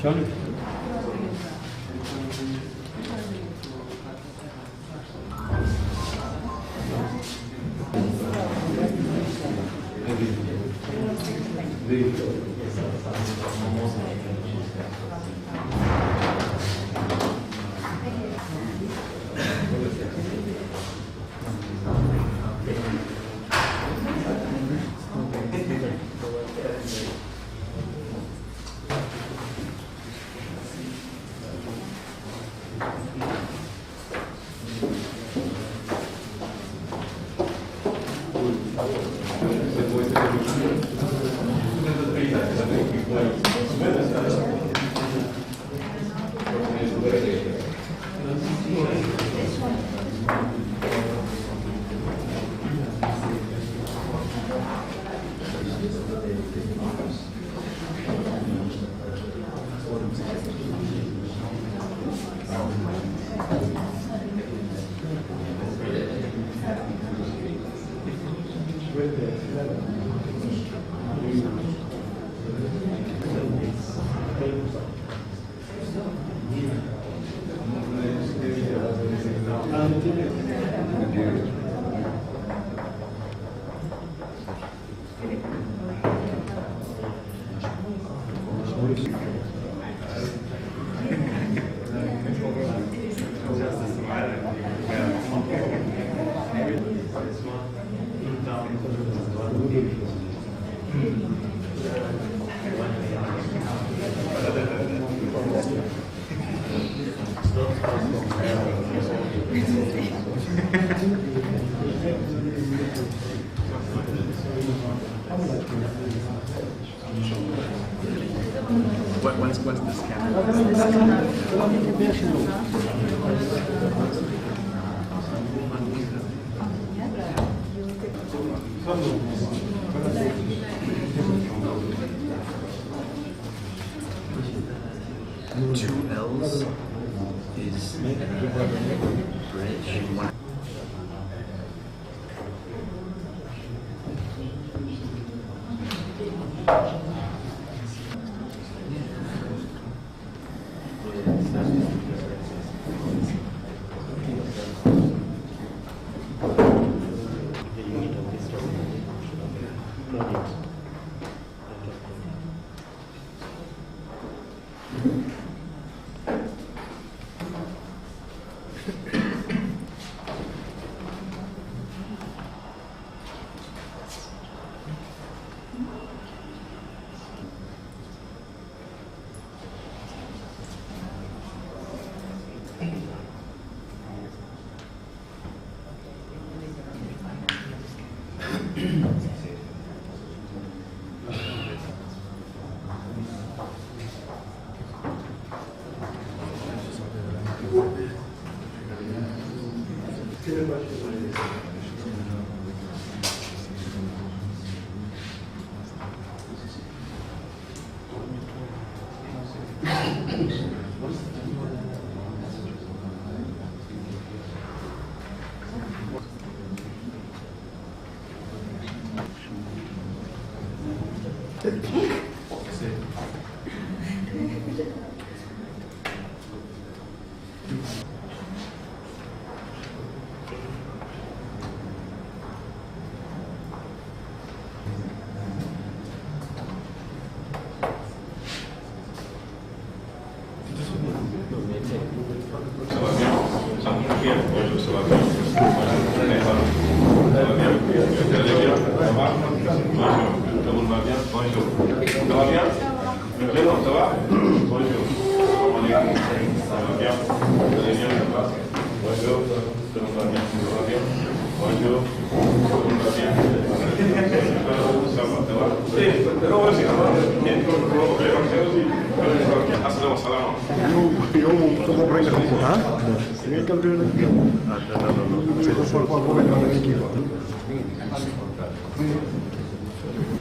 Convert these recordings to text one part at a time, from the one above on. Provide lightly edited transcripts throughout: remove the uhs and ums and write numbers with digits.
Charlie. What's this camera? Two L's is bridge. One.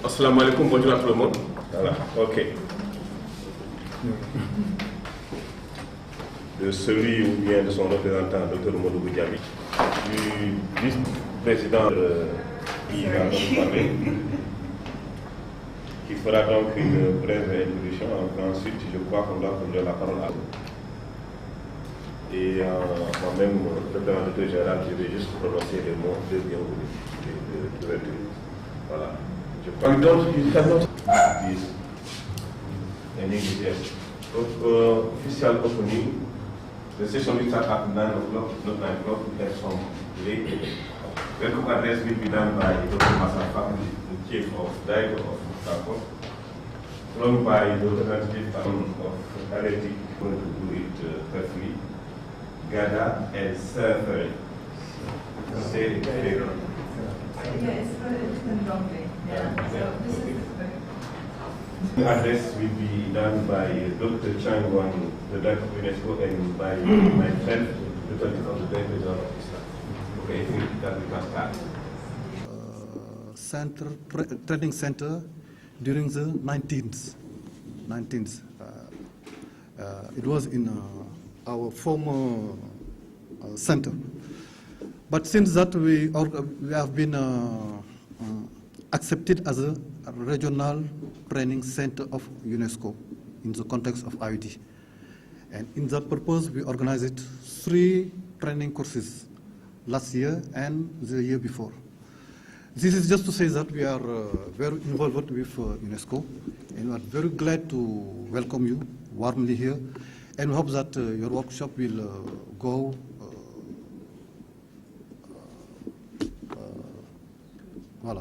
Assalamu alaikum, bonjour à tout le monde. Voilà, ok. De celui ou bien de son représentant, Dr. Modou Diaby, du vice-président qui va donc parler, qui fera donc une brève introduction. Ensuite, je crois qu'on doit prendre la parole à vous. Et moi-même, représentateur général, je vais juste prononcer les mots de bienvenue de l'ouverture. Voilà. You cannot this in English, yes. Official opening, the session will start at 9 o'clock, not 9 o'clock, we have some late. Welcome address will be done by Dr. Masafa, the Chief of Director of Crodt, followed by the representative of Atelier, going to do it carefully. Gada and Surfer. Say it later. Yes, but it's been lovely. Yeah. So this is the address will be done by Dr. Chang Wan, the director of UNESCO, and by myself, the director of the Isra. Okay, I think that we can start. Training center during the 19th. It was in our former center. But since that, we have been accepted as a regional training center of UNESCO in the context of IoT. And in that purpose, we organized 3 training courses last year and the year before. This is just to say that we are very involved with UNESCO, and we are very glad to welcome you warmly here, and we hope that your workshop will go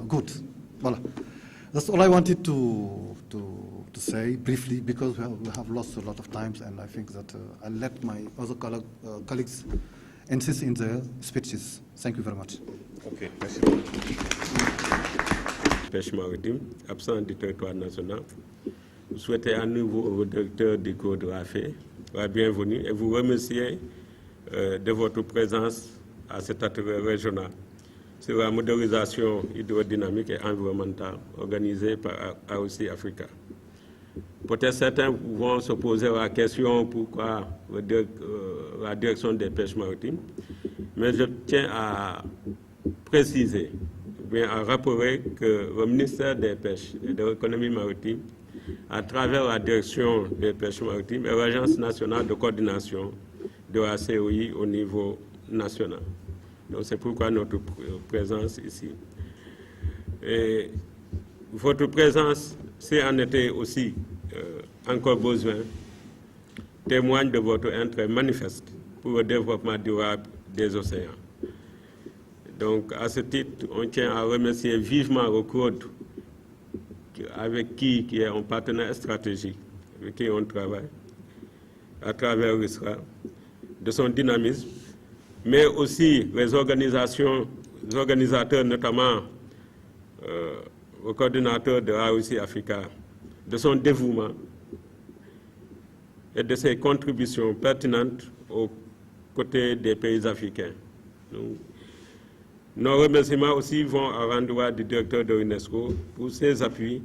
good. That's all I wanted to say briefly, because we have lost a lot of times, and I think that I'll let my other colleagues insist in their speeches. Thank you very much. Okay, merci. Pêche maritime, absent du territoire national. Vous souhaitez à nouveau au directeur du Crodt de la bienvenue et vous remercier de votre présence à cet atelier régional sur la modélisation hydrodynamique et environnementale organisée par AOC Africa. Peut-être certains vont se poser la question pourquoi la direction des pêches maritimes, mais je tiens à préciser, bien à rappeler que le ministère des Pêches et de l'économie maritime, à travers la direction des pêches maritimes et l'Agence nationale de coordination de la COI au niveau national. Donc c'est pourquoi notre présence ici. Et votre présence, si en était aussi encore besoin, témoigne de votre intérêt manifeste pour le développement durable des océans. Donc, à ce titre, on tient à remercier vivement le Crodt, avec qui est un partenaire stratégique, avec qui on travaille, à travers Isra, de son dynamisme, mais aussi les organisateurs, notamment le coordinateur de AOC Africa, de son dévouement et de ses contributions pertinentes aux côtés des pays africains. Donc, nos remerciements aussi vont à l'endroit du directeur de l'UNESCO pour ses appuis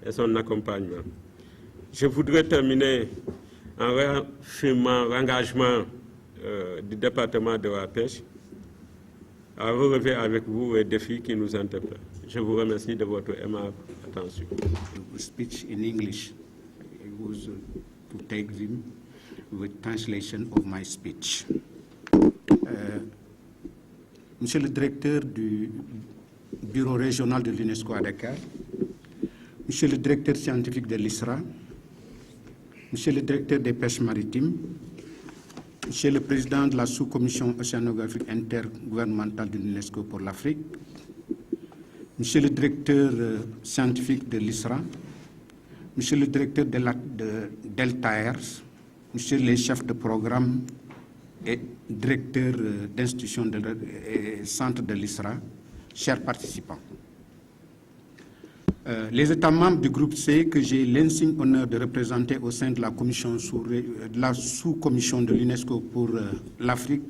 et son accompagnement. Je voudrais terminer en réaffirmant l'engagement du département de la pêche à relever avec vous les défis qui nous interpellent. Je vous remercie de votre aimable attention. Speech in English. I was to take them with translation of my speech. Monsieur le directeur du bureau régional de l'UNESCO à Dakar, Monsieur le directeur scientifique de l'Isra, Monsieur le directeur des pêches maritimes, Monsieur le président de la sous-commission océanographique intergouvernementale de l'UNESCO pour l'Afrique, Monsieur le directeur scientifique de l'Isra, Monsieur le directeur de Deltaers, Monsieur les chefs de programme et directeur d'institution et centre de l'Isra, chers participants. Les États membres du groupe C que j'ai l'insigne honneur de représenter au sein de la sous-commission de l'UNESCO pour l'Afrique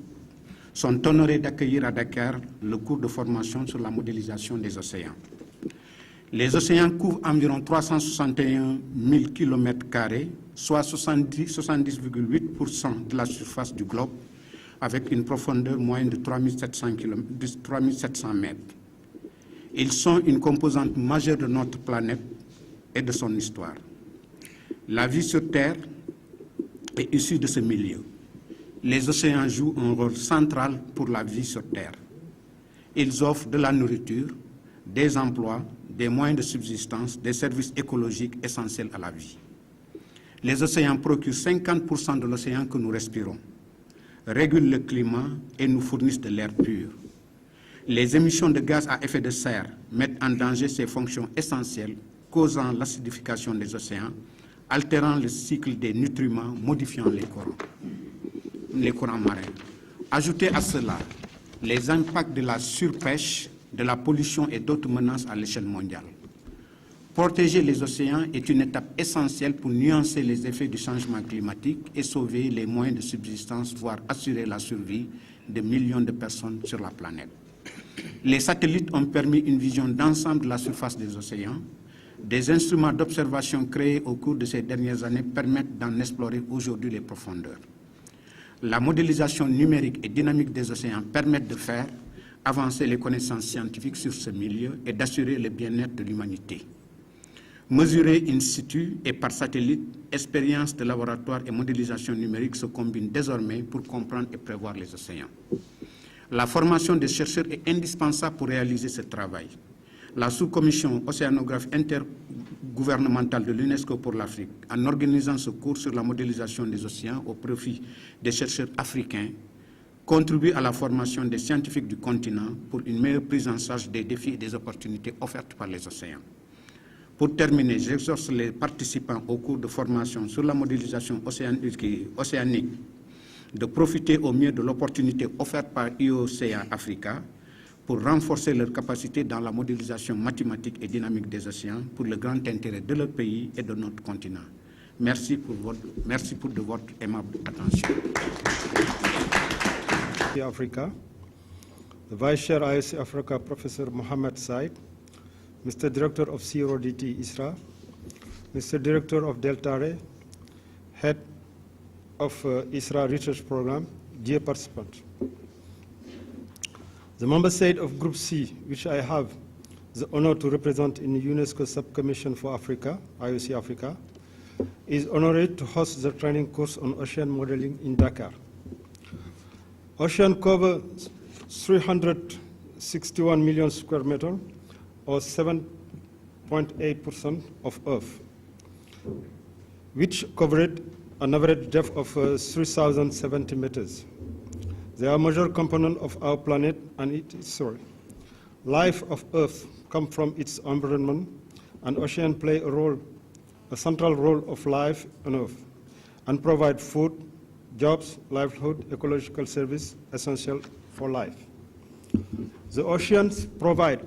sont honorés d'accueillir à Dakar le cours de formation sur la modélisation des océans. Les océans couvrent environ 361 000 km², soit 70,8% de la surface du globe, avec une profondeur moyenne de 3700 mètres. Ils sont une composante majeure de notre planète et de son histoire. La vie sur Terre est issue de ce milieu. Les océans jouent un rôle central pour la vie sur Terre. Ils offrent de la nourriture, des emplois, des moyens de subsistance, des services écologiques essentiels à la vie. Les océans procurent 50% de l'océan que nous respirons, régulent le climat et nous fournissent de l'air pur. Les émissions de gaz à effet de serre mettent en danger ces fonctions essentielles, causant l'acidification des océans, altérant le cycle des nutriments, modifiant les courants marins. Ajoutez à cela les impacts de la surpêche, de la pollution et d'autres menaces à l'échelle mondiale. Protéger les océans est une étape essentielle pour nuancer les effets du changement climatique et sauver les moyens de subsistance, voire assurer la survie de millions de personnes sur la planète. Les satellites ont permis une vision d'ensemble de la surface des océans. Des instruments d'observation créés au cours de ces dernières années permettent d'en explorer aujourd'hui les profondeurs. La modélisation numérique et dynamique des océans permettent de faire avancer les connaissances scientifiques sur ce milieu et d'assurer le bien-être de l'humanité. Mesurer in situ et par satellite, expériences de laboratoire et modélisation numérique se combinent désormais pour comprendre et prévoir les océans. La formation des chercheurs est indispensable pour réaliser ce travail. La sous-commission océanographe intergouvernementale de l'UNESCO pour l'Afrique, en organisant ce cours sur la modélisation des océans au profit des chercheurs africains, contribue à la formation des scientifiques du continent pour une meilleure prise en charge des défis et des opportunités offertes par les océans. Pour terminer, j'exhorte les participants au cours de formation sur la modélisation océanique de profiter au mieux de l'opportunité offerte par IOCA Africa pour renforcer leurs capacités dans la modélisation mathématique et dynamique des océans pour le grand intérêt de leur pays et de notre continent. Merci pour votre aimable attention. Africa, the Vice Chair IOC Africa, Professor Mohammed Said, Mr. Director of CRODT Isra, Mr. Director of Deltare, Head of Isra Research Program, dear participants. The member state of Group C, which I have the honor to represent in the UNESCO Subcommission for Africa, IOC Africa, is honored to host the training course on ocean modeling in Dakar. Ocean covers 361 million square meters, or 7.8% of Earth, which covered an average depth of 3,070 meters. They are a major component of our planet and its soil. Life of Earth comes from its environment, and oceans play a central role of life on Earth, and provide food, jobs, livelihood, ecological service essential for life. The oceans provide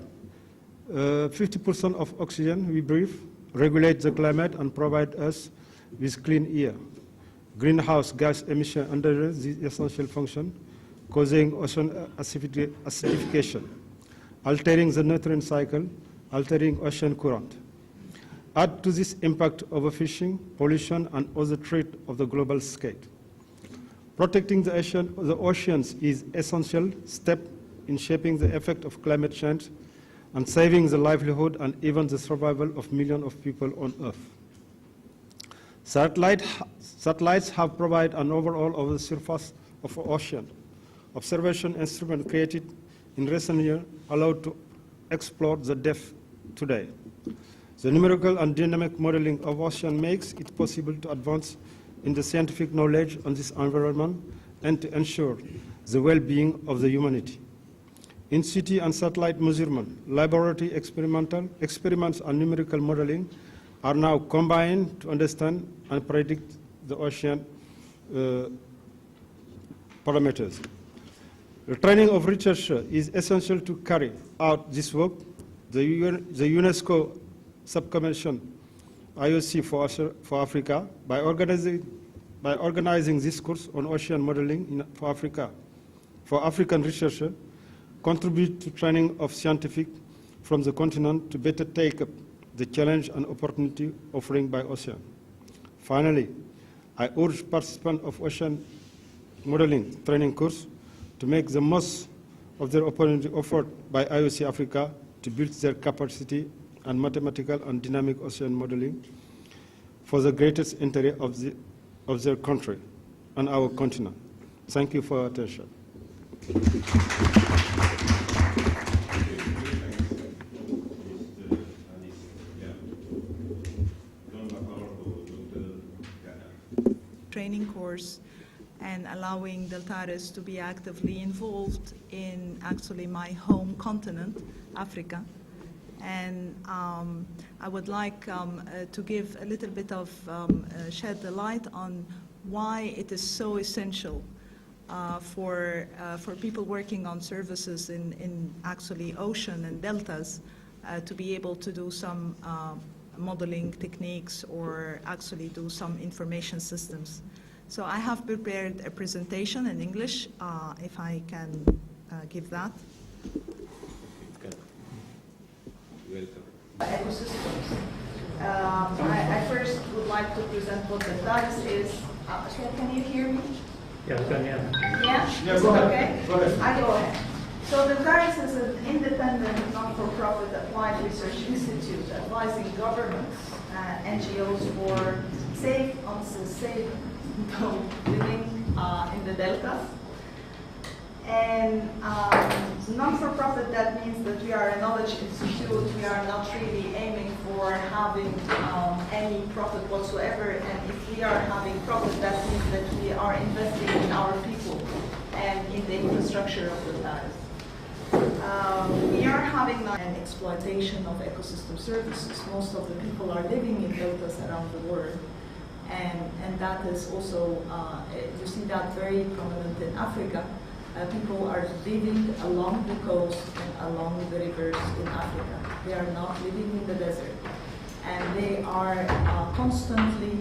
50% of oxygen we breathe, regulate the climate, and provide us with clean air. Greenhouse gas emission under the essential function, causing ocean acidification, altering the nutrient cycle, altering ocean current. Add to this impact overfishing, pollution, and other threats of the global scale. Protecting the oceans is an essential step in shaping the effect of climate change and saving the livelihood and even the survival of millions of people on Earth. Satellites have provided an overall of the surface of the ocean. Observation instruments created in recent years allow to explore the depth today. The numerical and dynamic modeling of ocean makes it possible to advance in the scientific knowledge on this environment and to ensure the well-being of the humanity. In situ and satellite measurement, laboratory experiments and numerical modeling are now combined to understand and predict the ocean parameters. The training of researchers is essential to carry out this work. The UNESCO Subcommission IOC for Africa, by organizing this course on ocean modeling for Africa, for African researchers, contribute to training of scientifics from the continent to better take up the challenge and opportunity offering by ocean. Finally, I urge participants of ocean modeling training course to make the most of their opportunity offered by IOC Africa to build their capacity and mathematical and dynamic ocean modeling for the greatest interest of their country and our continent. Thank you for your attention. Training course and allowing Deltares to be actively involved in actually my home continent, Africa. And I would like to give a little bit of shed the light on why it is so essential for people working on services in actually ocean and deltas to be able to do some modeling techniques or actually do some information systems. So I have prepared a presentation in English, if I can give that. Welcome. Ecosystems. I first would like to present what Deltares is. Can you hear me? Yeah, Yeah? Yeah, go ahead. Okay. Go ahead. I go ahead. So Deltares is an independent, not-for-profit applied research institute advising governments, NGOs for safe, unsustainable living in the deltas. And non-for-profit, that means that we are a knowledge institute. We are not really aiming for having any profit whatsoever. And if we are having profit, that means that we are investing in our people and in the infrastructure of the Deltares. We are having an exploitation of ecosystem services. Most of the people are living in deltas around the world. And that is also, you see that very prominent in Africa. People are living along the coast and along the rivers in Africa. They are not living in the desert. And they are constantly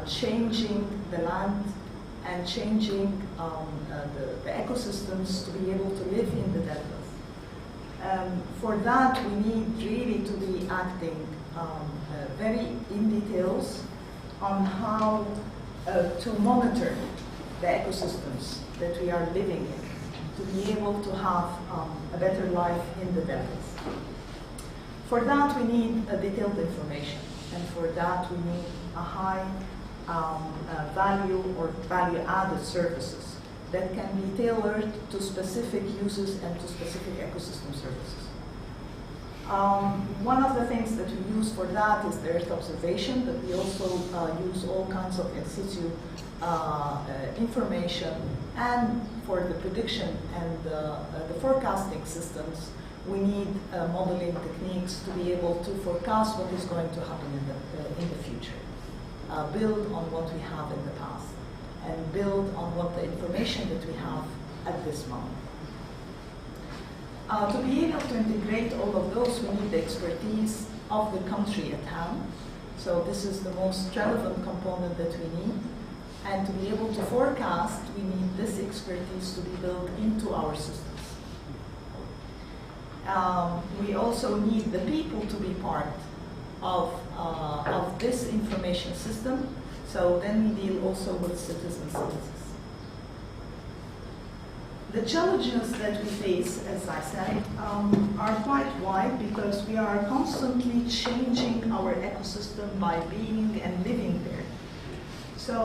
changing the land and changing the ecosystems to be able to live in the deltas. For that, we need really to be acting very in details on how to monitor the ecosystems that we are living in, to be able to have a better life in the deltas. For that, we need detailed information, and for that, we need a high value or value-added services that can be tailored to specific uses and to specific ecosystem services. One of the things that we use for that is the Earth observation, but we also use all kinds of in situ information, and for the prediction and the forecasting systems, we need modeling techniques to be able to forecast what is going to happen in the future, build on what we have in the past, and build on what the information that we have at this moment. To be able to integrate all of those, we need the expertise of the country at hand. So this is the most relevant component that we need. And to be able to forecast, we need this expertise to be built into our systems. We also need the people to be part of this information system. So then we deal also with citizen sciences. The challenges that we face, as I said, are quite wide because we are constantly changing our ecosystem by being and living there. So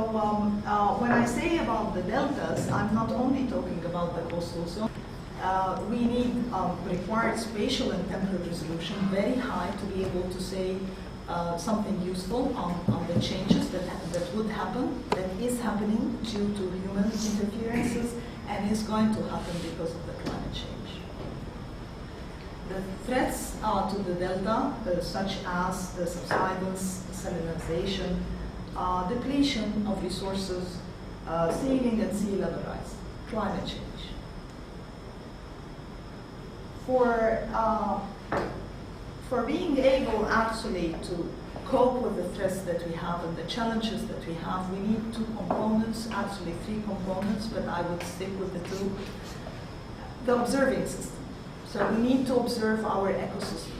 when I say about the deltas, I'm not only talking about the coastal zone. We need required spatial and temporal resolution very high to be able to say something useful on the changes that would happen, that is happening due to human interferences, and is going to happen because of the climate change. The threats to the delta, such as the subsidence, salinization, depletion of resources, ceiling and sea level rise, climate change. For being able actually to cope with the threats that we have and the challenges that we have, we need two components, actually three components, but I would stick with the two. the observing system. So we need to observe our ecosystem.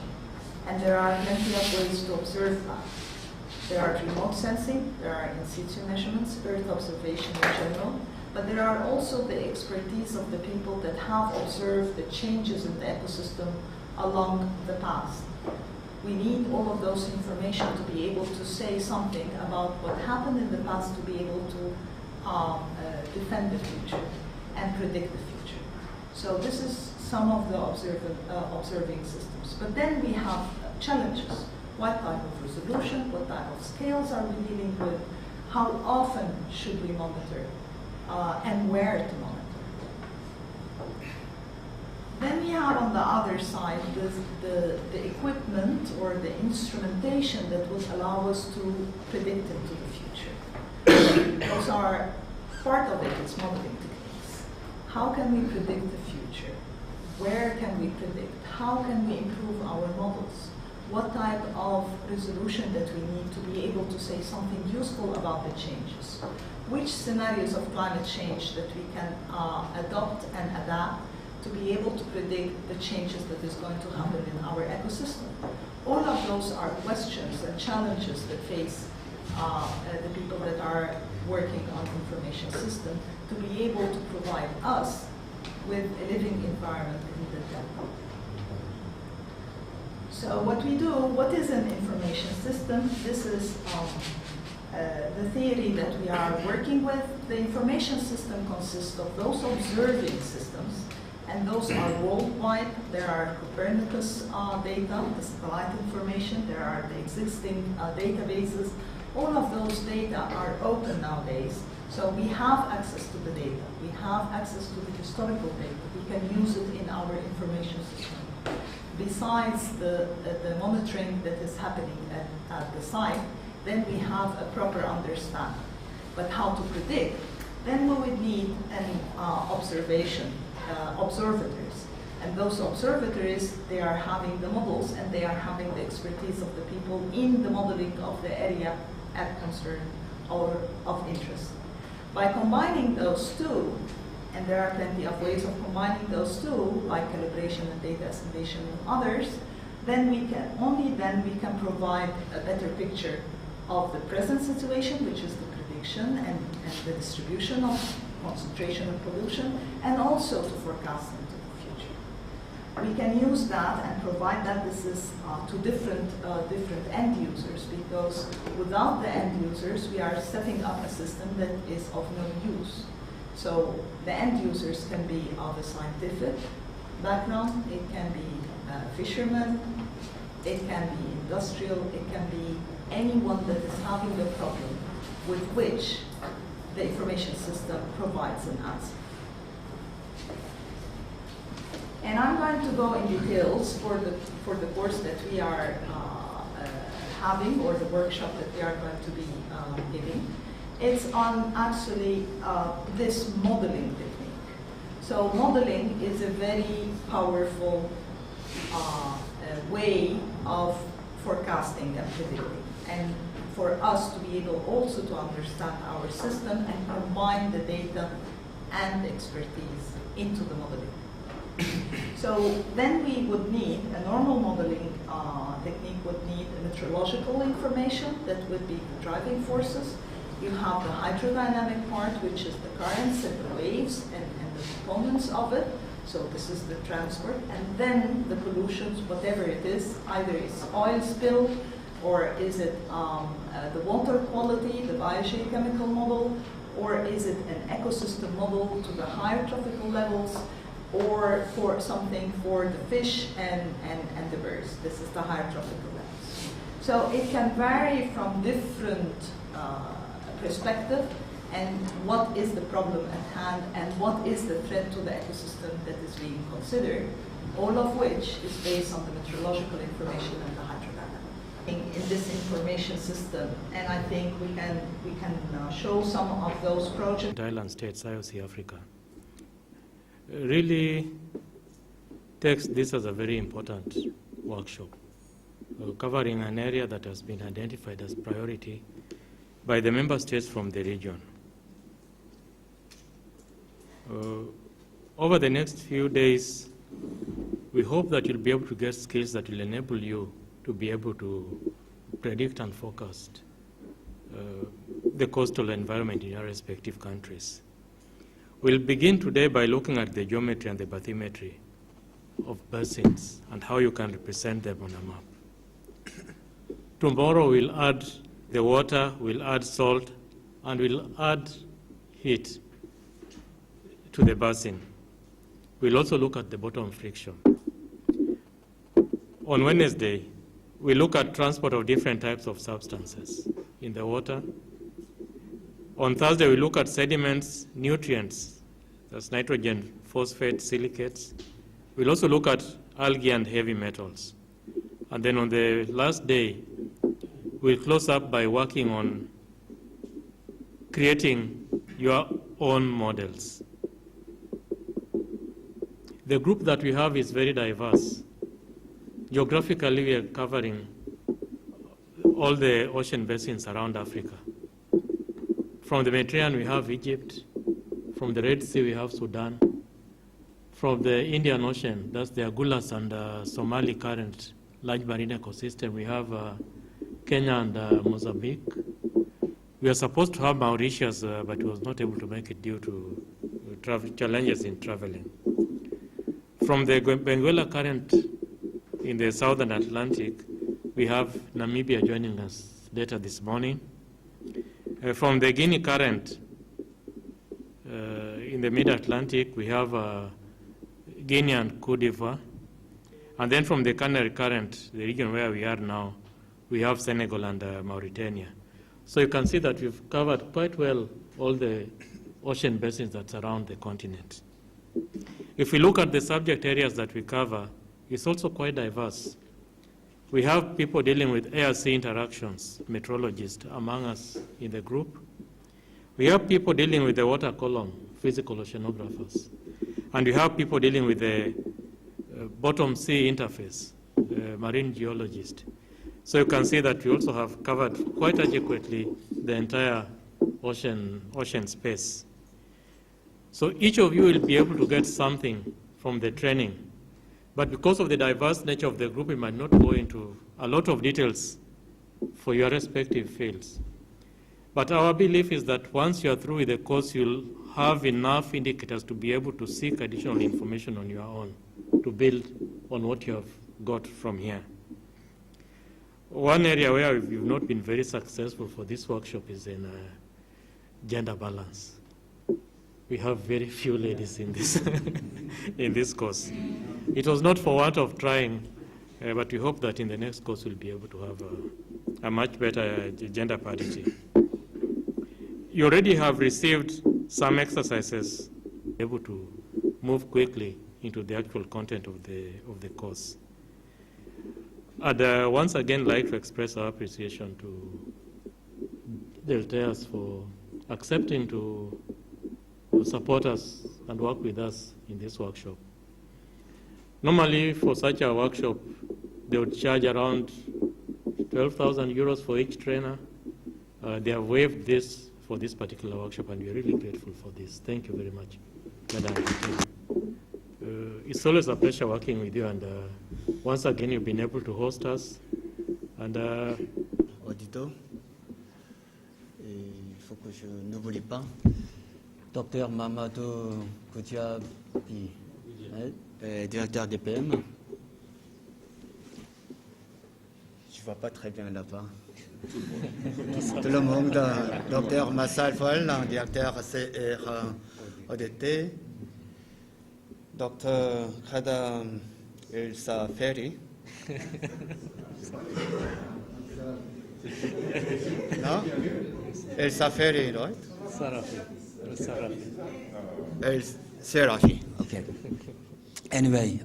And there are plenty of ways to observe that. There are remote sensing, there are in situ measurements, Earth observation in general, but there are also the expertise of the people that have observed the changes in the ecosystem along the past. We need all of those information to be able to say something about what happened in the past, to be able to defend the future and predict the future. So this is some of the observing systems. But then we have challenges. What type of resolution, what type of scales are we dealing with? How often should we monitor? And where to monitor? Then we have on the other side the equipment or the instrumentation that will allow us to predict into the future. Those are, part of it is modeling techniques. How can we predict the future? Where can we predict? How can we improve our models? What type of resolution that we need to be able to say something useful about the changes? Which scenarios of climate change that we can adopt and adapt to be able to predict the changes that is going to happen in our ecosystem? All of those are questions and challenges that face the people that are working on information system to be able to provide us with a living environment in the depth. So what we do, what is an information system? This is the theory that we are working with. The information system consists of those observing systems, and those are worldwide. There are Copernicus data, the satellite information, there are the existing databases. All of those data are open nowadays, so we have access to the data. We have access to the historical data. We can use it in our information system. Besides the monitoring that is happening at the site, then we have a proper understanding. But how to predict? Then we would need an observatories. And those observatories, they are having the models and they are having the expertise of the people in the modeling of the area at concern or of interest. By combining those two, and there are plenty of ways of combining those two, like calibration and data estimation and others, then we can provide a better picture of the present situation, which is the prediction and the distribution of concentration of pollution, and also to forecast into the future. We can use that and provide that this is to different end users, because without the end users, we are setting up a system that is of no use. So the end users can be of a scientific background, it can be fishermen, it can be industrial, it can be anyone that is having a problem with which the information system provides an answer. And I'm going to go in details for the course that we are having, or the workshop that we are going to be giving. It's on actually this modeling technique. So modeling is a very powerful way of forecasting and predicting. And for us to be able also to understand our system and combine the data and expertise into the modeling. So then we would need, a normal modeling technique would need meteorological information that would be the driving forces. You have the hydrodynamic part, which is the currents and the waves and the components of it. So this is the transport. And then the pollutions, whatever it is, either it's oil spill, or is it the water quality, the biogeochemical model, or is it an ecosystem model to the higher trophical levels, or for something for the fish and the birds. This is the higher trophical levels. So it can vary from different perspective, and what is the problem at hand, and what is the threat to the ecosystem that is being considered, all of which is based on the meteorological information and the hydrodynamic. In this information system, and I think we can show some of those projects. Island states, IOC Africa, really takes this as a very important workshop, covering an area that has been identified as priority by the member states from the region. over the next few days, we hope that you'll be able to get skills that will enable you to be able to predict and forecast the coastal environment in your respective countries. We'll begin today by looking at the geometry and the bathymetry of basins and how you can represent them on a map. Tomorrow we'll add the water, we'll add salt, and we'll add heat to the basin. We'll also look at the bottom friction. On Wednesday, we look at transport of different types of substances in the water. On Thursday, we look at sediments, nutrients, that's nitrogen, phosphate, silicates. We'll also look at algae and heavy metals. And then on the last day, we'll close up by working on creating your own models. The group that we have is very diverse. Geographically, we are covering all the ocean basins around Africa. From the Mediterranean, we have Egypt. From the Red Sea, we have Sudan. From the Indian Ocean, that's the Agulhas and Somali current large marine ecosystem, we have Kenya and Mozambique. We are supposed to have Mauritius, but was not able to make it due to challenges in traveling. From the Benguela current in the southern Atlantic, we have Namibia joining us later this morning. From the Guinea current in the mid-Atlantic, we have Guinea and Cote d'Ivoire. And then from the Canary current, the region where we are now, we have Senegal and Mauritania. So you can see that we've covered quite well all the ocean basins that surround the continent. If we look at the subject areas that we cover, it's also quite diverse. We have people dealing with air-sea interactions, meteorologists among us in the group. We have people dealing with the water column, physical oceanographers. And we have people dealing with the bottom sea interface, marine geologists. So you can see that we also have covered quite adequately the entire ocean space. So each of you will be able to get something from the training. But because of the diverse nature of the group, we might not go into a lot of details for your respective fields. But our belief is that once you are through with the course, you'll have enough indicators to be able to seek additional information on your own, to build on what you have got from here. One area where we've not been very successful for this workshop is in gender balance. We have very few ladies in this, in this course. It was not for want of trying, but we hope that in the next course we'll be able to have a much better gender parity. You already have received some exercises, able to move quickly into the actual content of the course. I'd once again like to express our appreciation to Deltares for accepting to support us and work with us in this workshop. Normally, for such a workshop, they would charge around 12,000 euros for each trainer. They have waived this for this particular workshop, and we are really grateful for this. Thank you very much, Madam. It's always a pleasure working with you, and once again, you've been able to host us. And Audito, il faut que je n'oublie pas, Dr Mamadou Koudiaby, directeur DPM. Je ne vois pas très bien là-bas. Tout le monde, Dr Massal Fall, directeur CR ODT, Dr Khada Elsa Ferry. No? Elsa Ferry, right? Sarafi. El Serafi. Okay. Anyway,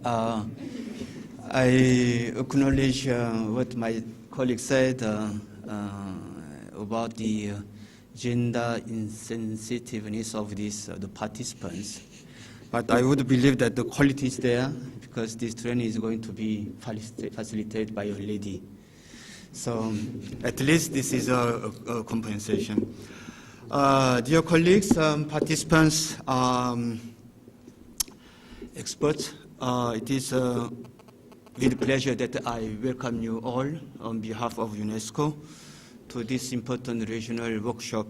I acknowledge what my colleague said about the gender insensitiveness of the participants. But I would believe that the quality is there because this training is going to be facilitated by a lady. So at least this is a compensation. Dear colleagues, participants, experts. It is with pleasure that I welcome you all on behalf of UNESCO to this important regional workshop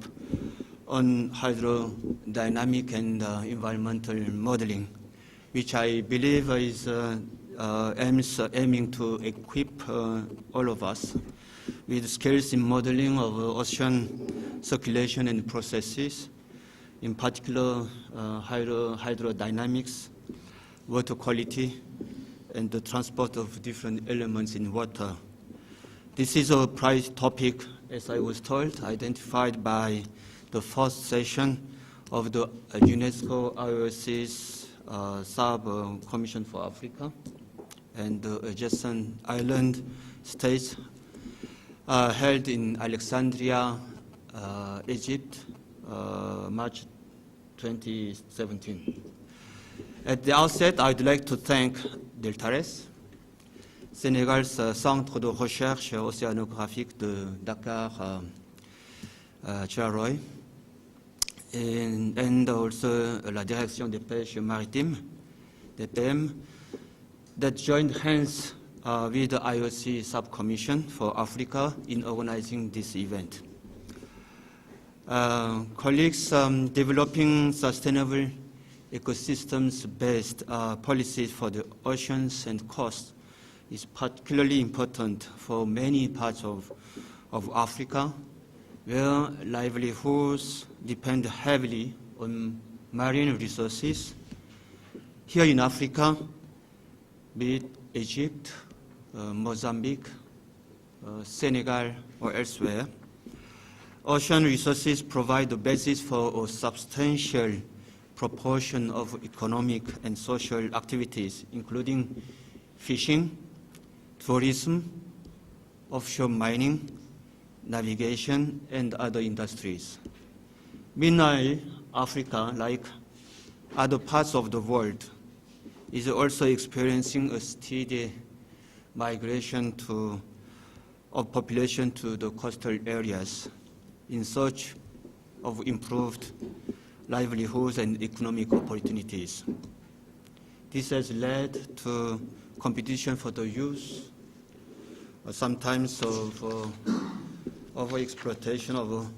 on hydrodynamic and environmental modeling, which I believe is aiming to equip all of us with skills in modeling of ocean circulation and processes, in particular hydrodynamics, water quality, and the transport of different elements in water. This is a prize topic, as I was told, identified by the first session of the UNESCO IOC's Sub-Commission for Africa and the adjacent island states held in Alexandria, Egypt, March 2017. At the outset, I'd like to thank Deltares, Sénégal's Centre de Recherche Océanographique de Dakar, Chiaroy, and also la Direction des Pêches Maritimes, DPM, that joined hands with the IOC Subcommission for Africa in organizing this event. Colleagues, developing sustainable ecosystems-based policies for the oceans and coasts is particularly important for many parts of Africa, where livelihoods depend heavily on marine resources. Here in Africa, be it Egypt, Mozambique, Senegal, or elsewhere, ocean resources provide the basis for a substantial proportion of economic and social activities, including fishing, tourism, offshore mining, navigation, and other industries. Meanwhile, Africa, like other parts of the world, is also experiencing a steady migration of population to the coastal areas in search of improved livelihoods and economic opportunities. This has led to competition for the use, sometimes of overexploitation of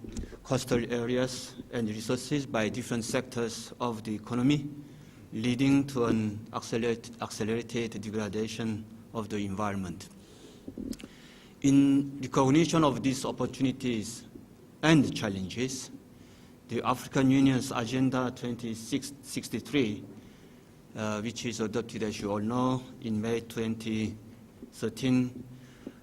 coastal areas and resources by different sectors of the economy, leading to an accelerated degradation of the environment. In recognition of these opportunities and challenges, the African Union's Agenda 2063, which is adopted, as you all know, in May 2013,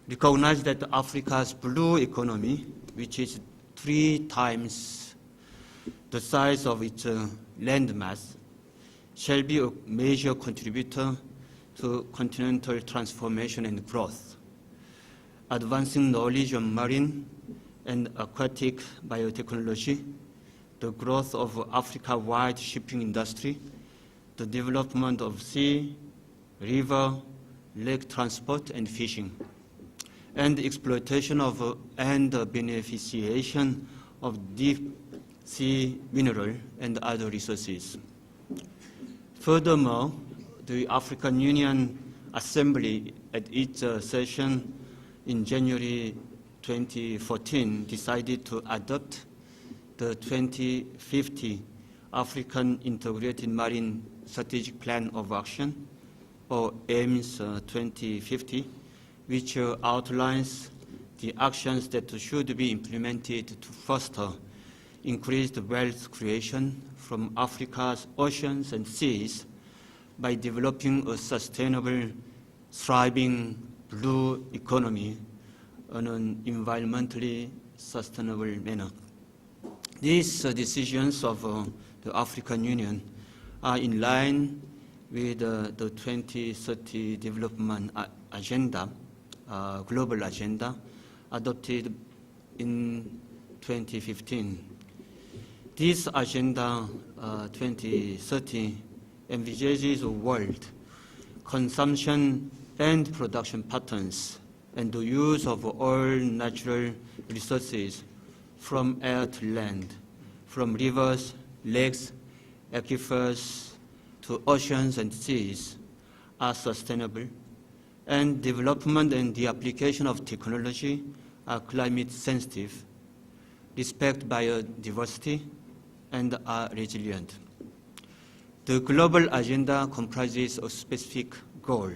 recognized that Africa's blue economy, which is 3 times the size of its land mass, shall be a major contributor to continental transformation and growth, advancing knowledge on marine and aquatic biotechnology, the growth of Africa-wide shipping industry, the development of sea, river, lake transport and fishing, and exploitation of and beneficiation of deep sea mineral and other resources. Furthermore, the African Union Assembly at its session in January 2014 decided to adopt the 2050 African Integrated Marine Strategic Plan of Action, or AIMS 2050, which outlines the actions that should be implemented to foster increased wealth creation from Africa's oceans and seas by developing a sustainable, thriving blue economy in an environmentally sustainable manner. These decisions of the African Union are in line with the 2030 Development Agenda, Global Agenda, adopted in 2015. This Agenda 2030 envisages a world, consumption and production patterns, and the use of all natural resources from air to land, from rivers, lakes, aquifers to oceans and seas are sustainable, and development and the application of technology are climate sensitive, respect biodiversity, and are resilient. The global agenda comprises a specific goal,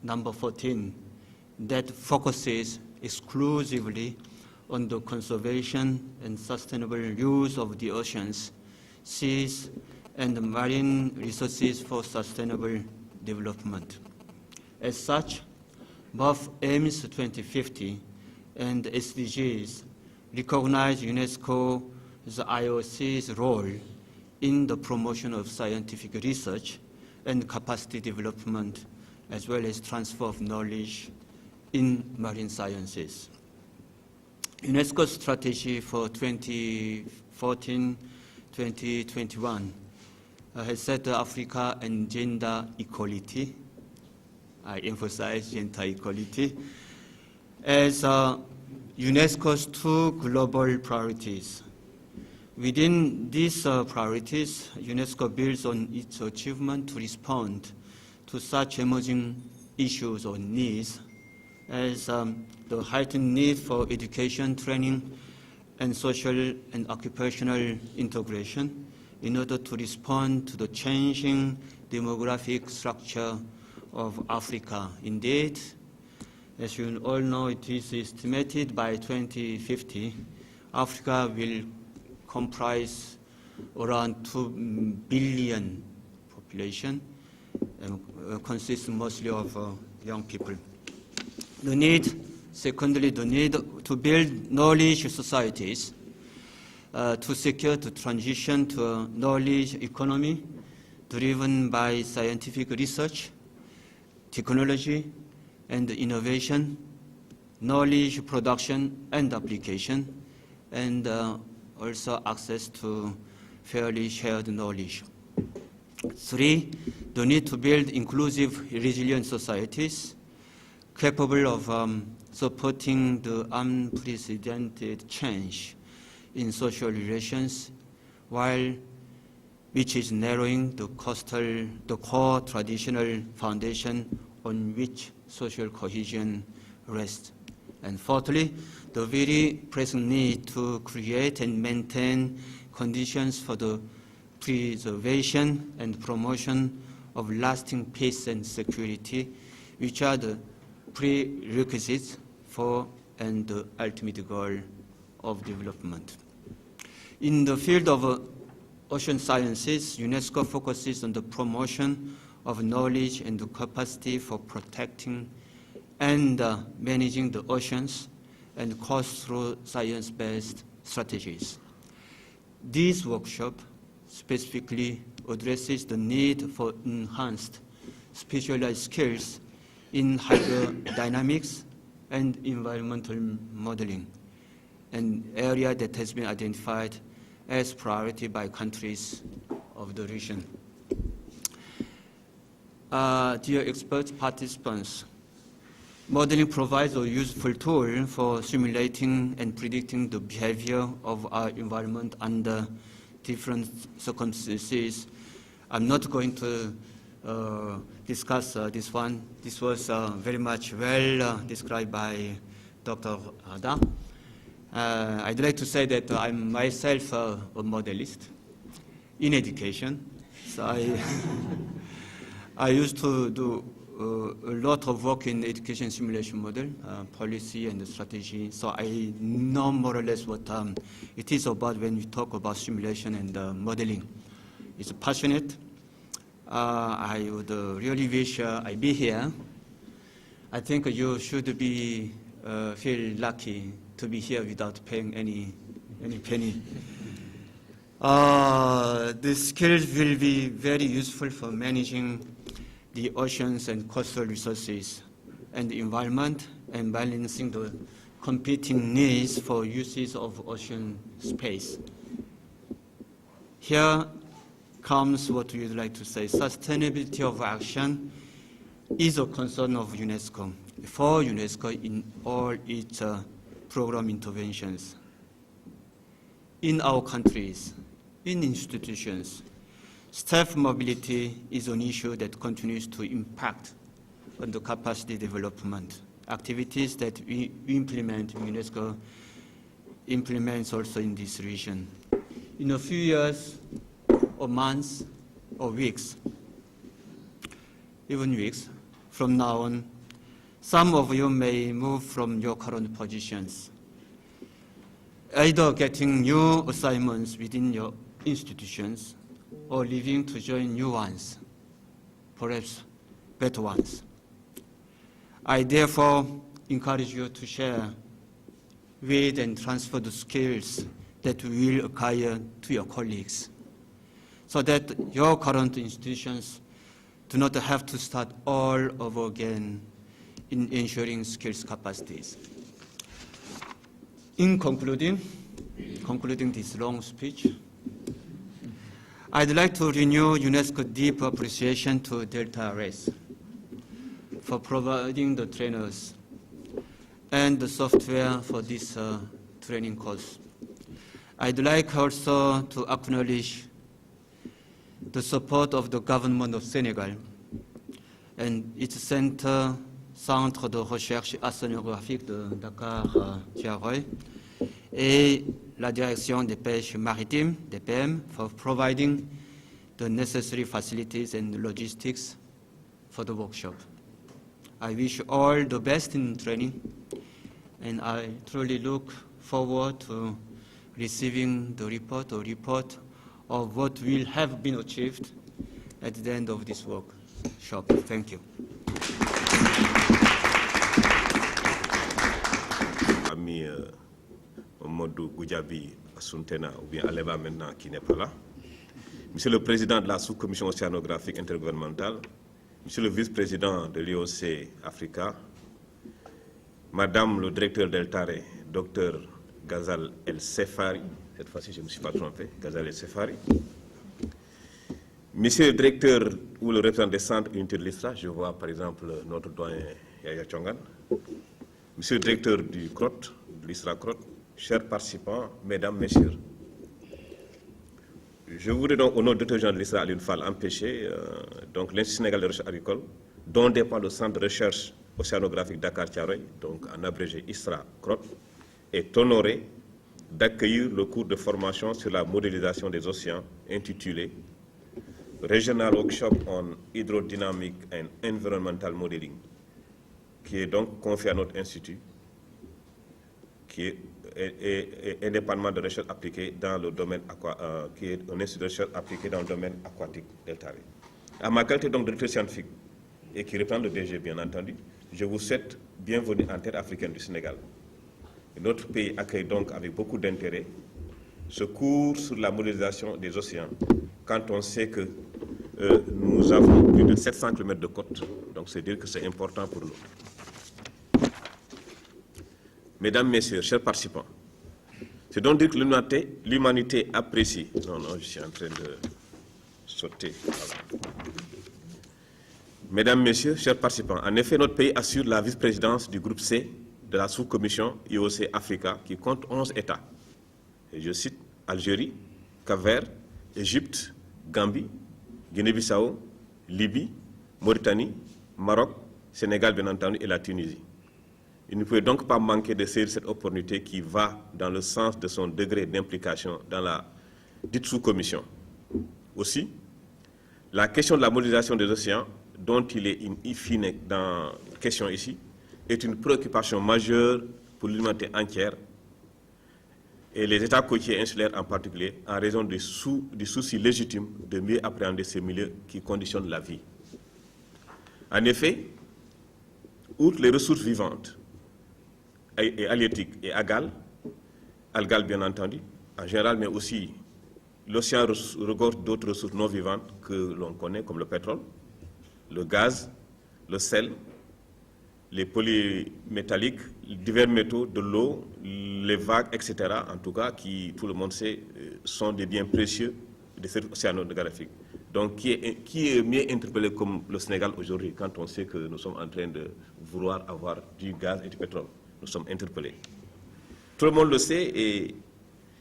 number 14, that focuses exclusively on the conservation and sustainable use of the oceans, seas, and marine resources for sustainable development. As such, both AIMS 2050 and SDGs recognize UNESCO's IOC's role in the promotion of scientific research and capacity development, as well as transfer of knowledge in marine sciences. UNESCO's strategy for 2014-2021 has set Africa and gender equality, I emphasize gender equality, as UNESCO's two global priorities. Within these priorities, UNESCO builds on its achievement to respond to such emerging issues or needs as the heightened need for education, training, and social and occupational integration in order to respond to the changing demographic structure of Africa. Indeed, as you all know, it is estimated by 2050, Africa will comprise around 2 billion population and consists mostly of young people. Secondly, the need to build knowledge societies to secure the transition to a knowledge economy driven by scientific research, technology, and innovation, knowledge production and application, and also access to fairly shared knowledge. 3, the need to build inclusive, resilient societies capable of supporting the unprecedented change in social relations, which is narrowing the core traditional foundation on which social cohesion rests. And fourthly, the very present need to create and maintain conditions for the preservation and promotion of lasting peace and security, which are the prerequisites for and the ultimate goal of development. In the field of ocean sciences, UNESCO focuses on the promotion of knowledge and the capacity for protecting and managing the oceans and coast through science-based strategies. This workshop specifically addresses the need for enhanced specialized skills in hydrodynamics and environmental modeling, an area that has been identified as priority by countries of the region. Dear experts, participants, modeling provides a useful tool for simulating and predicting the behavior of our environment under different circumstances. I'm not going to discuss this one. This was very much well described by Dr. Ada. I'd like to say that I'm myself a modelist in education. So I used to do a lot of work in education simulation model, policy and strategy. So I know more or less what it is about when we talk about simulation and modeling. It's passionate. I would really wish I'd be here. I think you should be feel lucky to be here without paying any penny. The skills will be very useful for managing the oceans and coastal resources and the environment and balancing the competing needs for uses of ocean space. Here comes what we would like to say. Sustainability of action is a concern of UNESCO, for UNESCO in all its program interventions. In our countries, in institutions, staff mobility is an issue that continues to impact on the capacity development. Activities that we implement, UNESCO implements also in this region. In a few years, or months, or weeks, even weeks, from now on, some of you may move from your current positions, either getting new assignments within your institutions or leaving to join new ones, perhaps better ones. I therefore encourage you to share with and transfer the skills that we will acquire to your colleagues, so that your current institutions do not have to start all over again in ensuring skills capacities. In concluding this long speech, I'd like to renew UNESCO's deep appreciation to Delta RS for providing the trainers and the software for this training course. I'd like also to acknowledge the support of the government of Senegal and its Centre de recherche océanographique de Dakar-Tiaroy et la Direction des pêches maritimes, DPM, for providing the necessary facilities and logistics for the workshop. I wish all the best in training, and I truly look forward to receiving the report of what will have been achieved at the end of this workshop. Thank you. Ami Modou Goudiaby Asuntena, ou bien Aleva maintenant, qui n'est pas là. Monsieur le Président de la sous-commission océanographique intergouvernementale, Monsieur le vice-président de l'IOC Africa, Madame le directeur d'Eltare, Dr Ghazal El Sefari, cette fois-ci je ne me suis pas trompé, Ghazal El Sefari, Monsieur le directeur ou le représentant des centres unité de l'Isra, je vois par exemple notre doyen Yaya Chongan, Monsieur le directeur du Crodt, de l'Isra Crodt, chers participants, mesdames, messieurs, je voudrais donc, au nom de Dr Jean de l'Isra Alioune Fall, empêcher donc l'Institut sénégalais de recherche agricole, dont dépend le centre de recherche océanographique Dakar-Tiaroy, donc en abrégé Isra Crodt, est honoré d'accueillir le cours de formation sur la modélisation des océans intitulé Regional Workshop on Hydrodynamic and Environmental Modeling, qui est donc confié à notre institut, qui est indépendamment de recherche appliquée dans le domaine qui est un institut de recherche appliqué dans le domaine aquatique d'Eltare. À ma qualité donc de directeur scientifique et qui reprend le DG bien entendu, je vous souhaite bienvenue en terre africaine du Sénégal. Et notre pays accueille donc avec beaucoup d'intérêt ce cours sur la modélisation des océans, quand on sait que nous avons plus de 700 km de côte, donc c'est dire que c'est important pour nous. Mesdames, Messieurs, chers participants, c'est donc dire que l'humanité apprécie. Non, je suis en train de sauter. Voilà. Mesdames, Messieurs, chers participants, en effet, notre pays assure la vice-présidence du groupe C de la sous-commission IOC Africa qui compte 11 États. Et je cite Algérie, Cap-Vert, Égypte, Gambie, Guinée-Bissau, Libye, Mauritanie, Maroc, Sénégal bien entendu et la Tunisie. Il ne pouvait donc pas manquer de saisir cette opportunité qui va dans le sens de son degré d'implication dans la dite sous-commission. Aussi, la question de la modélisation des océans, dont il est in fine dans la question ici, est une préoccupation majeure pour l'humanité entière et les États côtiers insulaires en particulier, en raison du souci légitime de mieux appréhender ces milieux qui conditionnent la vie. En effet, outre les ressources vivantes, et halieutiques et algales bien entendu, en général, mais aussi l'océan regorge d'autres ressources non vivantes que l'on connaît, comme le pétrole, le gaz, le sel, les polymétalliques, divers métaux, de l'eau, les vagues, etc., en tout cas, qui, tout le monde sait, sont des biens précieux des services océanographiques. Donc, qui est mieux interpellé comme le Sénégal aujourd'hui, quand on sait que nous sommes en train de vouloir avoir du gaz et du pétrole. Nous sommes interpellés. Tout le monde le sait et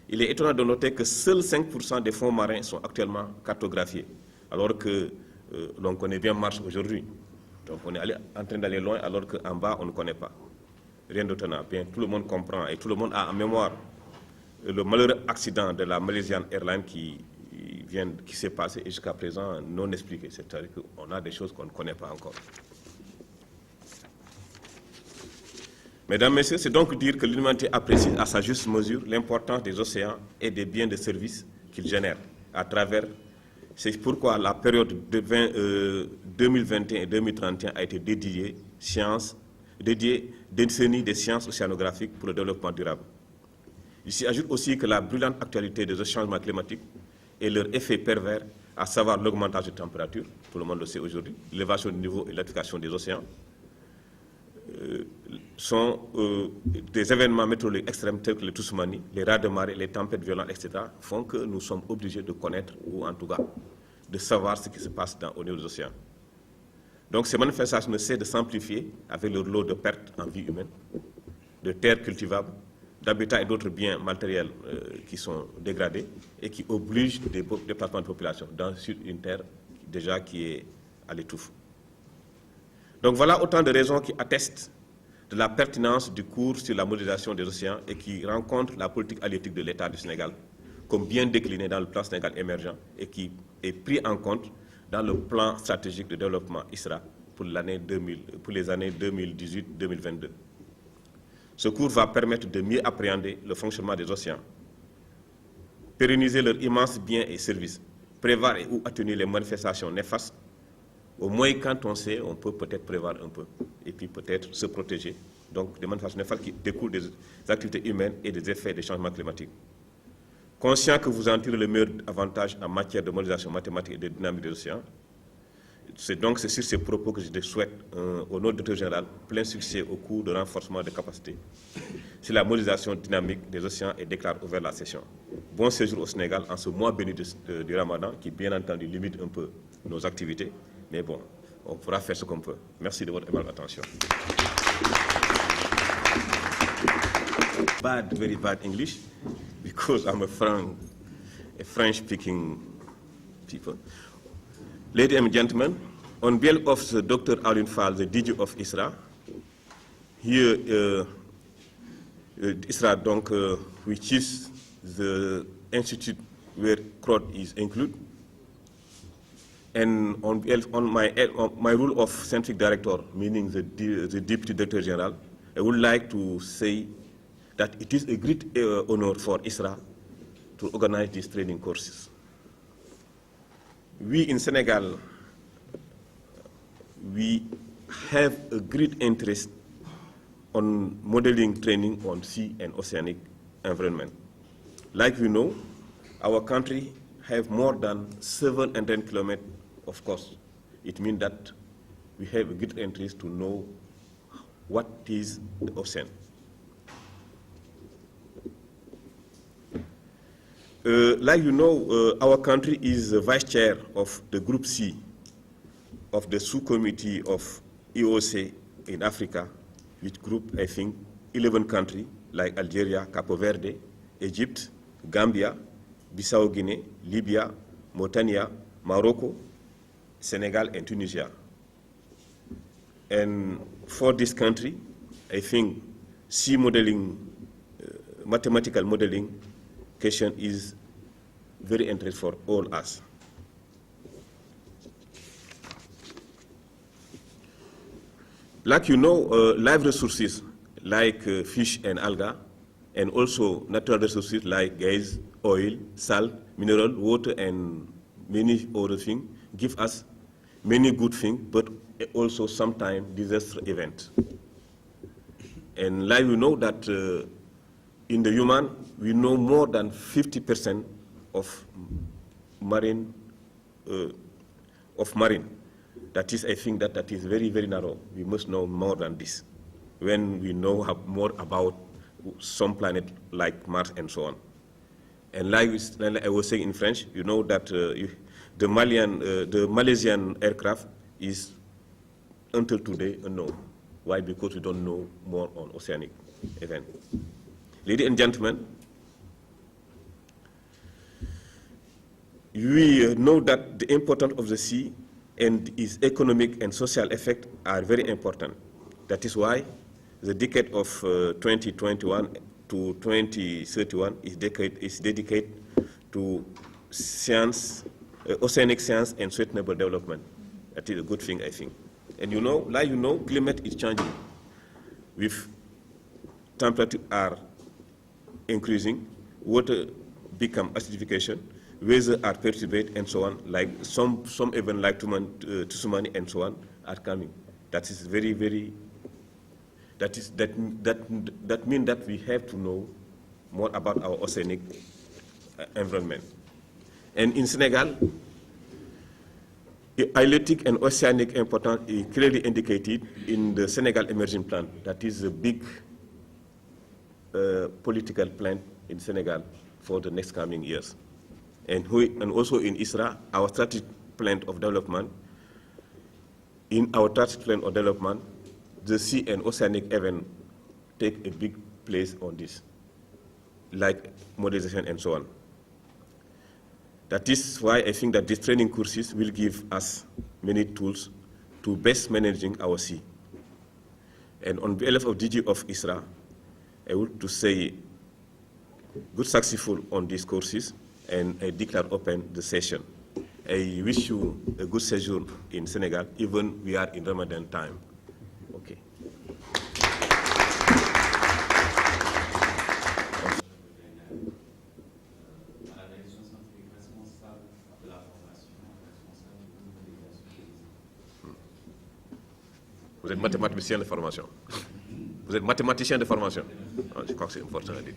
il est étonnant de noter que seuls 5% des fonds marins sont actuellement cartographiés, alors que l'on connaît bien Mars aujourd'hui. Donc on est en train d'aller loin, alors qu'en bas, on ne connaît pas. Rien d'étonnant. Bien, tout le monde comprend et tout le monde a en mémoire le malheureux accident de la Malaysian Airlines qui s'est passé et jusqu'à présent non expliqué. C'est-à-dire qu'on a des choses qu'on ne connaît pas encore. Mesdames, Messieurs, c'est donc dire que l'humanité apprécie à sa juste mesure l'importance des océans et des biens de service qu'ils génèrent à travers. C'est pourquoi la période de 2021 et 2031 a été dédiée décennie des sciences océanographiques pour le développement durable. Il s'y ajoute aussi que la brûlante actualité des changements climatiques et leur effet pervers, à savoir l'augmentation de température, tout le monde le sait aujourd'hui, l'élévation du niveau et l'application des océans, sont des événements météorologiques extrêmes tels que les tsunamis, les raz de marée, les tempêtes violentes, etc., font que nous sommes obligés de connaître, ou en tout cas de savoir ce qui se passe au niveau des océans. Donc ces manifestations ne cessent de s'amplifier avec leur lot de pertes en vie humaine, de terres cultivables, d'habitats et d'autres biens matériels qui sont dégradés et qui obligent des déplacements de population sur une terre déjà qui est à l'étouffe. Donc voilà autant de raisons qui attestent de la pertinence du cours sur la modélisation des océans et qui rencontrent la politique halieutique de l'État du Sénégal comme bien déclinée dans le plan Sénégal émergent et qui est pris en compte dans le plan stratégique de développement Isra pour les années 2018-2022. Ce cours va permettre de mieux appréhender le fonctionnement des océans, pérenniser leurs immenses biens et services, prévoir et ou atténuer les manifestations néfastes. Au moins, quand on sait, on peut peut-être prévoir un peu et puis peut-être se protéger. Donc, des manifestations néfastes qui découlent des activités humaines et des effets des changements climatiques. Conscient que vous en tirez le meilleur avantage en matière de modélisation mathématique et de dynamique des océans, c'est sur ces propos que je te souhaite, au nom du directeur général, plein succès au cours de renforcement des capacités sur la modélisation dynamique des océans et déclare ouvert la session. Bon séjour au Sénégal en ce mois béni du Ramadan qui, bien entendu, limite un peu nos activités. Mais bon, on pourra faire ce qu'on peut. Merci de votre aimable attention. Very bad English, because I'm a French-speaking people. Ladies and gentlemen, on behalf of the Dr. Alun Fall, the DG of Isra, here Isra, donc, which is the institute where Crodt is included, and on my role of scientific director, meaning the deputy director general, I would like to say that it is a great honor for Isra to organize these training courses. We in Senegal, we have a great interest on modeling training on sea and oceanic environment. Like you know, our country have more than 700 kilometers of coast. It means that we have a great interest to know what is the ocean. Like you know, our country is the vice chair of the Group C of the sub-committee of EOC in Africa, which group, I think, 11 countries like Algeria, Cape Verde, Egypt, Gambia, Bissau Guinea, Libya, Mauritania, Morocco, Senegal, and Tunisia. And for this country, I think sea modeling, mathematical modeling question is very interesting for all us. Like you know, live resources like fish and algae, and also natural resources like gas, oil, salt, mineral, water, and many other things give us many good things, but also sometimes disaster events. And like we know that in the human, we know more than 50% of marine. That is, I think that is very, very narrow. We must know more than this when we know more about some planet like Mars and so on. And like I was saying in French, you know that the Malaysian aircraft is until today unknown. Why? Because we don't know more on oceanic event. Ladies and gentlemen, we know that the importance of the sea and its economic and social effects are very important. That is why the decade of 2021 to 2031 is dedicated to science, oceanic science and sustainable development. That is a good thing, I think. And you know, like you know, climate is changing. With temperature are increasing, water become acidification, weather are perturbed, and so on. Like some even like tsunami and so on are coming. That is very, very. That means that we have to know more about our oceanic environment. And in Senegal, hydrolytic and oceanic importance is clearly indicated in the Senegal Emerging Plan. That is a big political plan in Senegal for the next coming years. And also in Isra, our strategic plan of development. In our strategic plan of development, the sea and oceanic event take a big place on this, like modernization and so on. That is why I think that these training courses will give us many tools to best managing our sea. And on behalf of DG of Isra, I would to say good successful on these courses, and I declare open the session. I wish you a good séjour in Senegal, even we are in Ramadan time. Okay. Vous êtes mathématicien de formation. Vous êtes mathématicien de formation. Ah, je crois que c'est important à dire.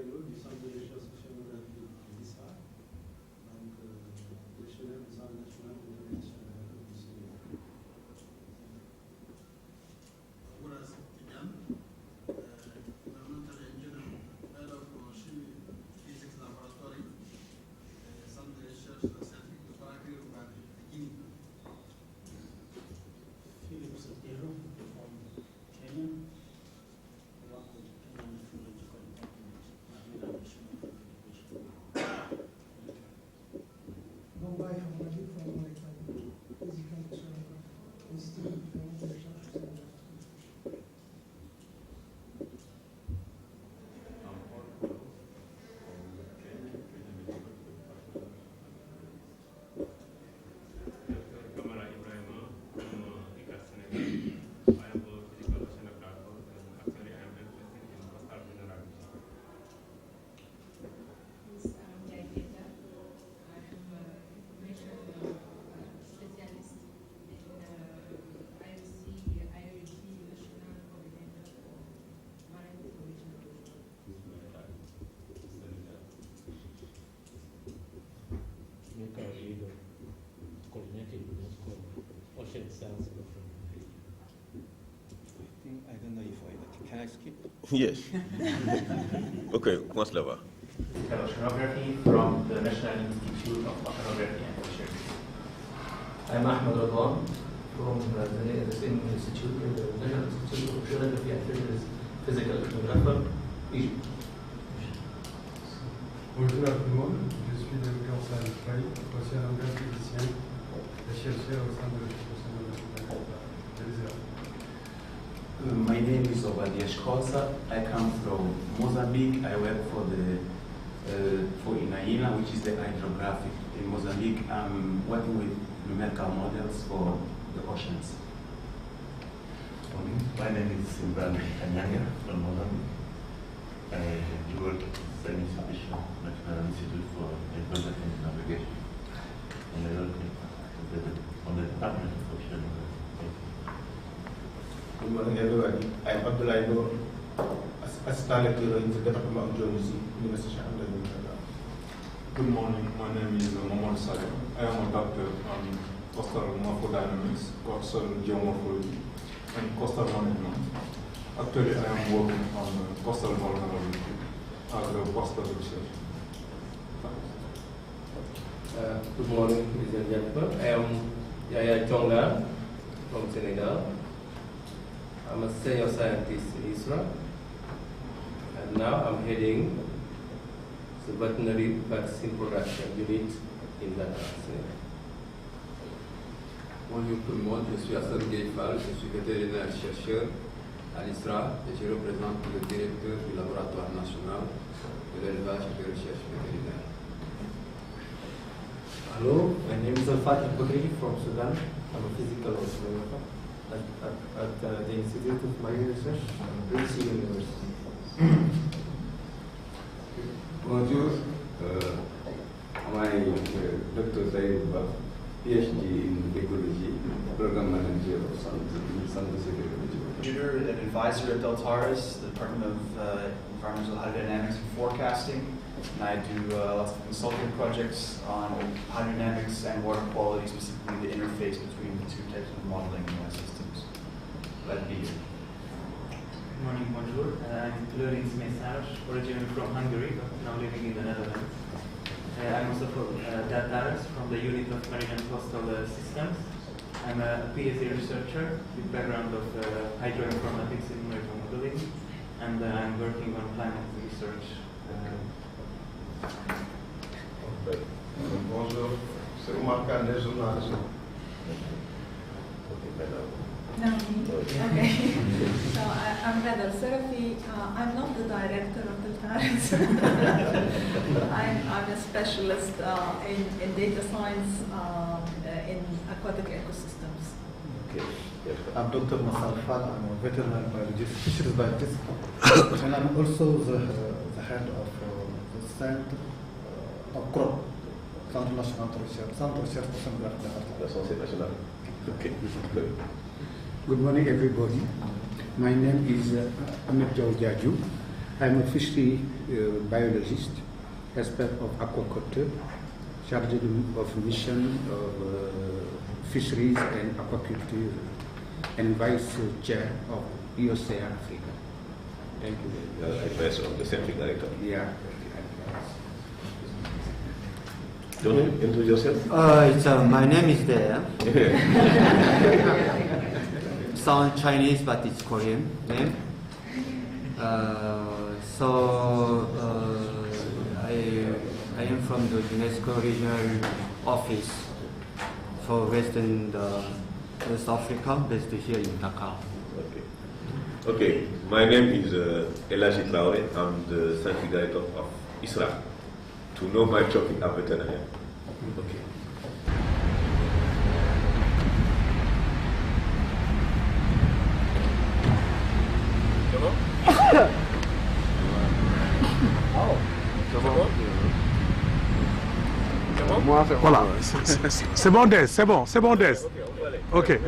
Du centre de recherche sociographique de l'Isra, donc gestionnaire du centre national international du Sénégal. Voilà, c'est bien. Environmental engineer, head of physics laboratory, centre de recherche scientifique de Conakry, Guinée. Philippe Satiro from Kenya. Can I skip? Yes. Okay, commence là-bas. Oceanography from the National Institute of Oceanography and Fisheries. I'm Ahmed Radwan from the same institute, the National Institute of Oceanography and Fisheries, Physical Oceanographer, Egypt. Bonjour à tout le monde, je suis le Docteur Faye, océanographe physicien et chercheur au centre de recherche océanographique de l'Isra. My name is Obadiah Kosa. I come from Mozambique. I work for INAINA, which is the hydrographic in Mozambique. I'm working with numerical models for the oceans. My name is Simban Kanyanga from Mozambique. I do work at the same institution, National Institute for Advanced Navigation, and I work with the Department of Oceanography. Good morning, everybody. I am Abdullah Noor, Assistant Lecturer in the Department of Geology, University of Alexandria. Good morning, my name is Mohamed Salim. I am a doctor on coastal morphodynamics, coastal geomorphology, and coastal management. Actually, I am working on coastal vulnerability as a coastal research. Good morning, ladies and gentlemen. I am Yaya Chonga from Senegal. I'm a senior scientist in Isra, and now I'm heading the veterinary vaccine production unit in Dakar. Bonjour tout le monde, je suis Hassan Gaïfal, je suis vétérinaire chercheur à l'Isra et je représente le directeur du laboratoire national de l'élevage et de recherche vétérinaire. Hello, my name is Al-Fatih Bakri from Sudan. I'm a physical observer at the Institute of Marine Research at BC University. Bonjour, I'm Dr. Zaid Baf, PhD in ecology, program manager of Santa Security. Tutor and advisor at Deltaris, the Department of Environmental Hydrodynamics and Forecasting. And I do lots of consulting projects on hydrodynamics and water quality, specifically the interface between the two types of modeling systems. Glad to be here. Good morning, bonjour. I'm Lorenz Message, originally from Hungary, but now living in the Netherlands. I'm also from Deltaris, from the Unit of Marine and Coastal Systems. I'm a PhD researcher with background of hydroinformatics and numerical modeling, and I'm working on climate research. Bonjour, c'est Omar Kane, journaliste. No, okay. So I'm Vedal Serafi. I'm not the director of the TARIS. I'm a specialist in data science in aquatic ecosystems. Okay. I'm Dr. Masal Fall. I'm a veterinary biologist, fisheries biologist, and I'm also the head of the Center of Crodt, Centre National de Recherche, Centre de Recherche Oceanographique. Okay. Good morning, everybody. My name is Ahmed Jaju. I'm a fishery biologist, expert of aquaculture, charged of mission of fisheries and aquaculture, and vice chair of EOCA Africa. Thank you. Advisor of the scientific director. Yeah. Don't you introduce yourself? My name is there. Sound Chinese, but it's Korean name. I am from the UNESCO regional office for West Africa, based here in Dakar. Okay, my name is Elaji Traore. I'm the scientific director of Isra. To know my topic, I'm veterinarian. Okay. Voilà, c'est bon, Des, c'est bon, Des. Ok.